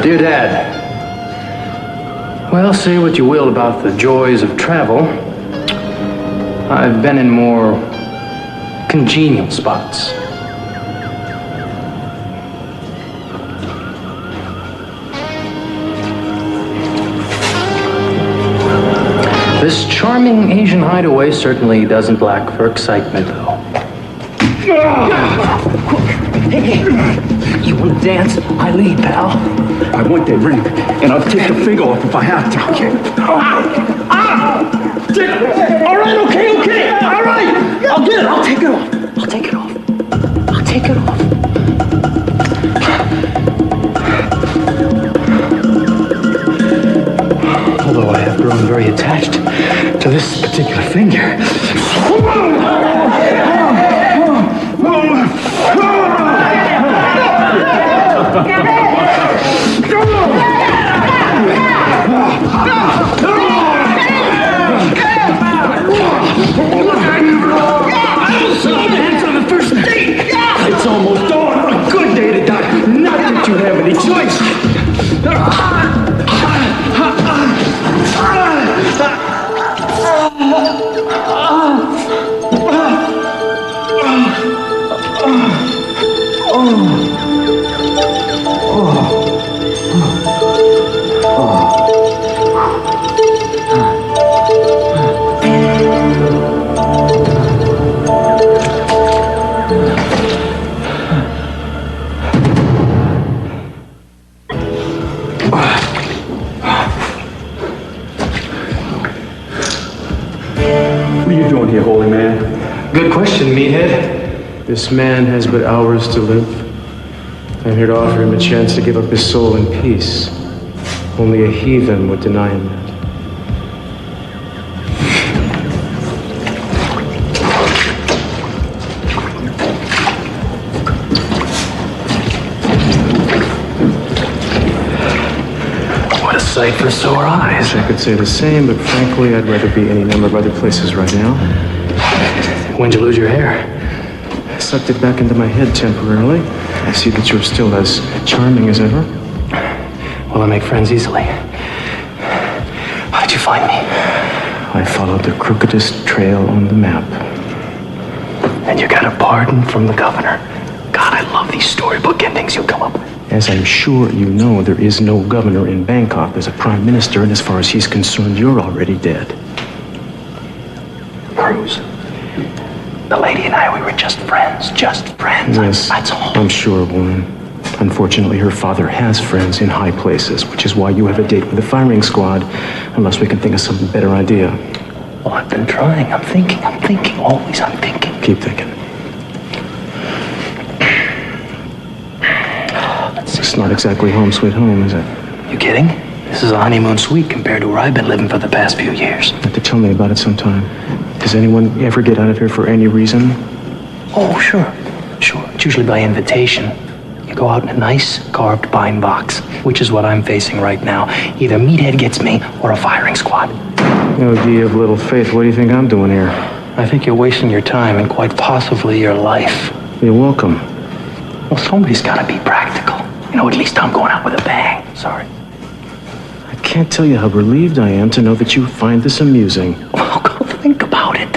Dear Dad, well, say what you will about the joys of travel. I've been in more congenial spots. This charming Asian hideaway certainly doesn't lack for excitement, though. Hey, you want to dance? I lead, pal. I want that ring, and I'll take the finger off if I have to. All right, okay. All right. I'll get it. I'll take it off. I'll take it off. I'll take it off. Although I have grown very attached to this particular finger. It's almost dawn. What a good day to die. Not that you have any choice. What are you doing here, holy man? Good question, meathead. This man has but hours to live. I'm here to offer him a chance to give up his soul in peace. Only a heathen would deny him that. What a sight for sore eyes. I could say the same, but frankly, I'd rather be any number of other places right now. When'd you lose your hair? I sucked it back into my head temporarily. I see that you're still as charming as ever. Well, I make friends easily. How'd you find me? I followed the crookedest trail on the map. And you got a pardon from the governor. God, I love these storybook endings you come up with. As I'm sure you know, there is no governor in Bangkok. There's a prime minister, and as far as he's concerned, you're already dead. Cruz. The lady and I, we were just friends. Just friends. Yes, That's all. I'm sure, woman. Unfortunately, her father has friends in high places, which is why you have a date with the firing squad, unless we can think of some better idea. Well, I've been trying. I'm thinking. Always I'm thinking. Keep thinking. It's not exactly home sweet home, is it? You kidding? This is a honeymoon suite compared to where I've been living for the past few years. You have to tell me about it sometime. Does anyone ever get out of here for any reason? Oh, sure. It's usually by invitation. You go out in a nice carved pine box, which is what I'm facing right now. Either meathead gets me or a firing squad. Oh, ye of little faith, what do you think I'm doing here? I think you're wasting your time and quite possibly your life. You're welcome. Well, somebody's got to be practical. You know, at least I'm going out with a bang. Sorry. I can't tell you how relieved I am to know that you find this amusing. Well, go think about it.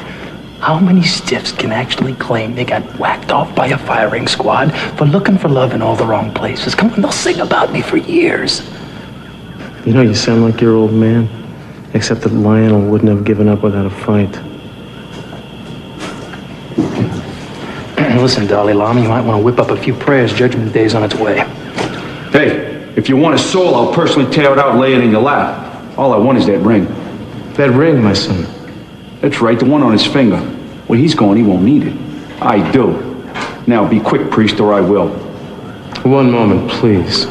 How many stiffs can actually claim they got whacked off by a firing squad for looking for love in all the wrong places? Come on, they'll sing about me for years. You know, you sound like your old man, except that Lionel wouldn't have given up without a fight. Listen, Dalai Lama, you might want to whip up a few prayers. Judgment Day's on its way. Hey, if you want a soul, I'll personally tear it out and lay it in your lap. All I want is that ring. That ring, my son. That's right, the one on his finger. Where he's going, he won't need it. I do. Now, be quick, priest, or I will. One moment, please.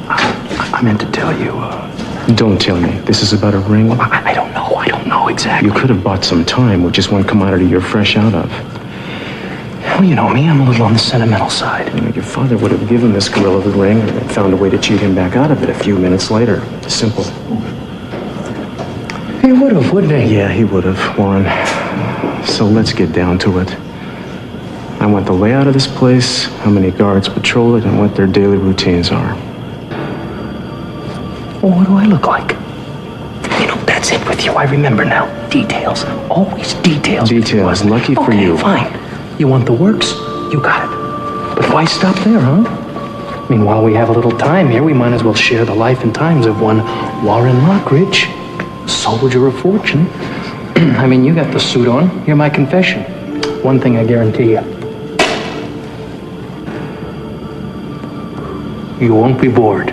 I meant to tell you, Don't tell me. This is about a ring? I don't know exactly. You could have bought some time, which is one commodity you're fresh out of. Well, you know me, I'm a little on the sentimental side. You know, your father would have given this gorilla the ring and found a way to cheat him back out of it a few minutes later. Simple. He would have, wouldn't he? Yeah, he would have, Warren. So let's get down to it. I want the layout of this place, how many guards patrol it, and what their daily routines are. Well, what do I look like? You know, that's it with you. I remember now. Details. Always details. Details. Lucky for you. Okay, fine. You want the works? You got it. But why stop there, huh? I mean, while we have a little time here, we might as well share the life and times of one Warren Lockridge, soldier of fortune. I mean, you got the suit on. Hear my confession. One thing I guarantee you. You won't be bored.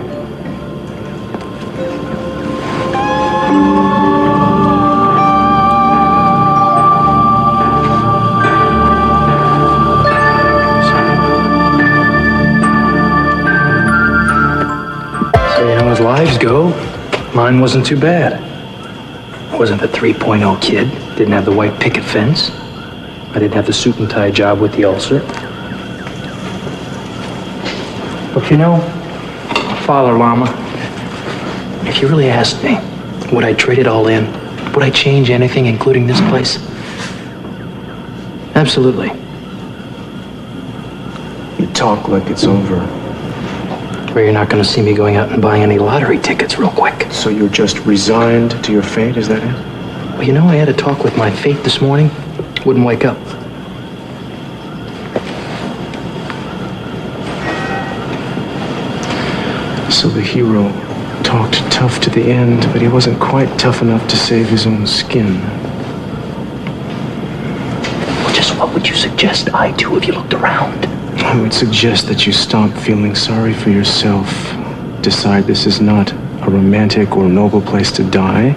As lives go, mine wasn't too bad. Wasn't the 3.0 kid, didn't have the white picket fence. I didn't have the suit and tie job with the ulcer. But you know, Father Llama, if you really asked me, would I trade it all in? Would I change anything, including this place? Absolutely. You talk like it's over. Or you're not going to see me going out and buying any lottery tickets real quick. So you're just resigned to your fate, is that it? Well, you know, I had a talk with my fate this morning. Wouldn't wake up. So the hero talked tough to the end, but he wasn't quite tough enough to save his own skin. Well, just what would you suggest I do if you looked around? I would suggest that you stop feeling sorry for yourself. Decide this is not a romantic or noble place to die.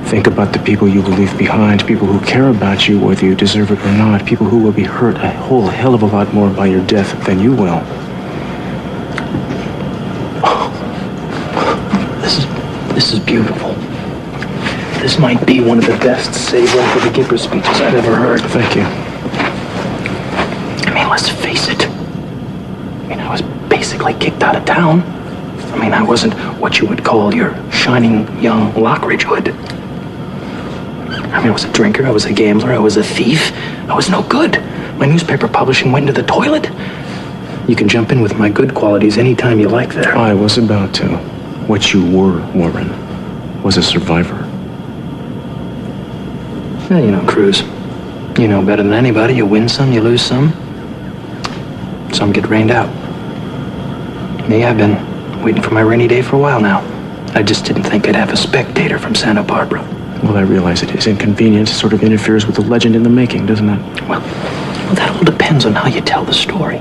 Think about the people you will leave behind, people who care about you whether you deserve it or not, people who will be hurt a whole hell of a lot more by your death than you will. This is beautiful. This might be one of the best save one for the Gipper speeches I've ever heard. Thank you. I mean, let's face it. I mean, I was basically kicked out of town. I mean, I wasn't what you would call your shining young Lockridge hood. I mean, I was a drinker, I was a gambler, I was a thief. I was no good. My newspaper publishing went into the toilet. You can jump in with my good qualities anytime you like there. I was about to. What you were, Warren, was a survivor. Well, you know, Cruz. You know better than anybody. You win some, you lose some. Some get rained out. Me, I've been waiting for my rainy day for a while now. I just didn't think I'd have a spectator from Santa Barbara. Well, I realize it is inconvenient. It sort of interferes with the legend in the making, doesn't it? Well, that all depends on how you tell the story.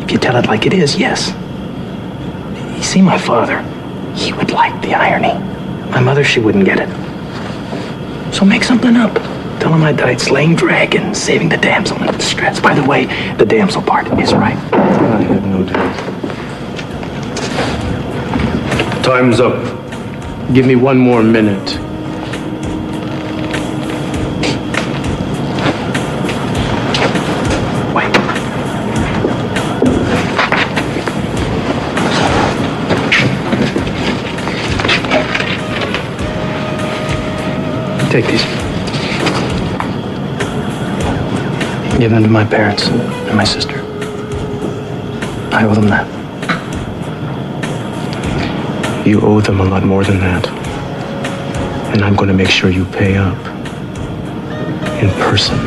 If you tell it like it is, yes. You see, my father, he would like the irony. My mother, she wouldn't get it. So make something up. Tell him I died slaying dragons, saving the damsel in distress. By the way, the damsel part is right. I have no doubt. Time's up. Give me one more minute. Wait. Take these. Give them to my parents and my sister. I owe them that. You owe them a lot more than that. And I'm going to make sure you pay up. In person.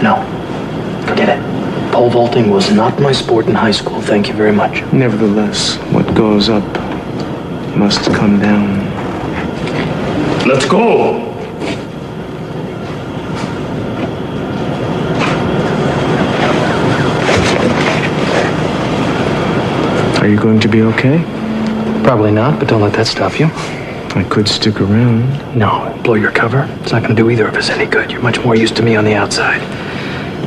No. Forget it. Pole vaulting was not my sport in high school. Thank you very much. Nevertheless, what goes up must come down. Let's go. Are you going to be okay? Probably not, but don't let that stop you. I could stick around. No, blow your cover. It's not going to do either of us any good. You're much more used to me on the outside.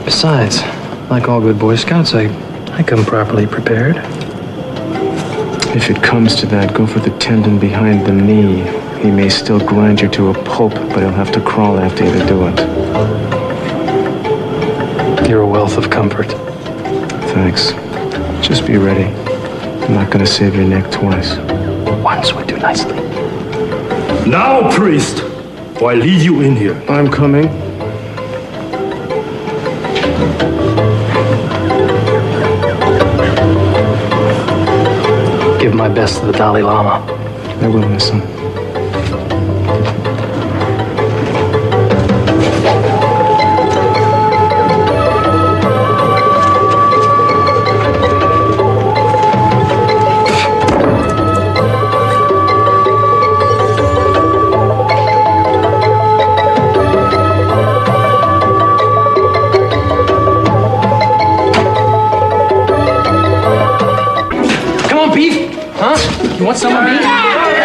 Besides, like all good Boy Scouts, I come properly prepared. If it comes to that, go for the tendon behind the knee. He may still grind you to a pulp, but he'll have to crawl after you to do it. You're a wealth of comfort. Thanks. Just be ready. I'm not gonna save your neck twice. Once would do nicely. Now, priest, or I lead you in here. I'm coming. Give my best to the Dalai Lama. I will, my son. Come on, beef. Huh? You want some of me?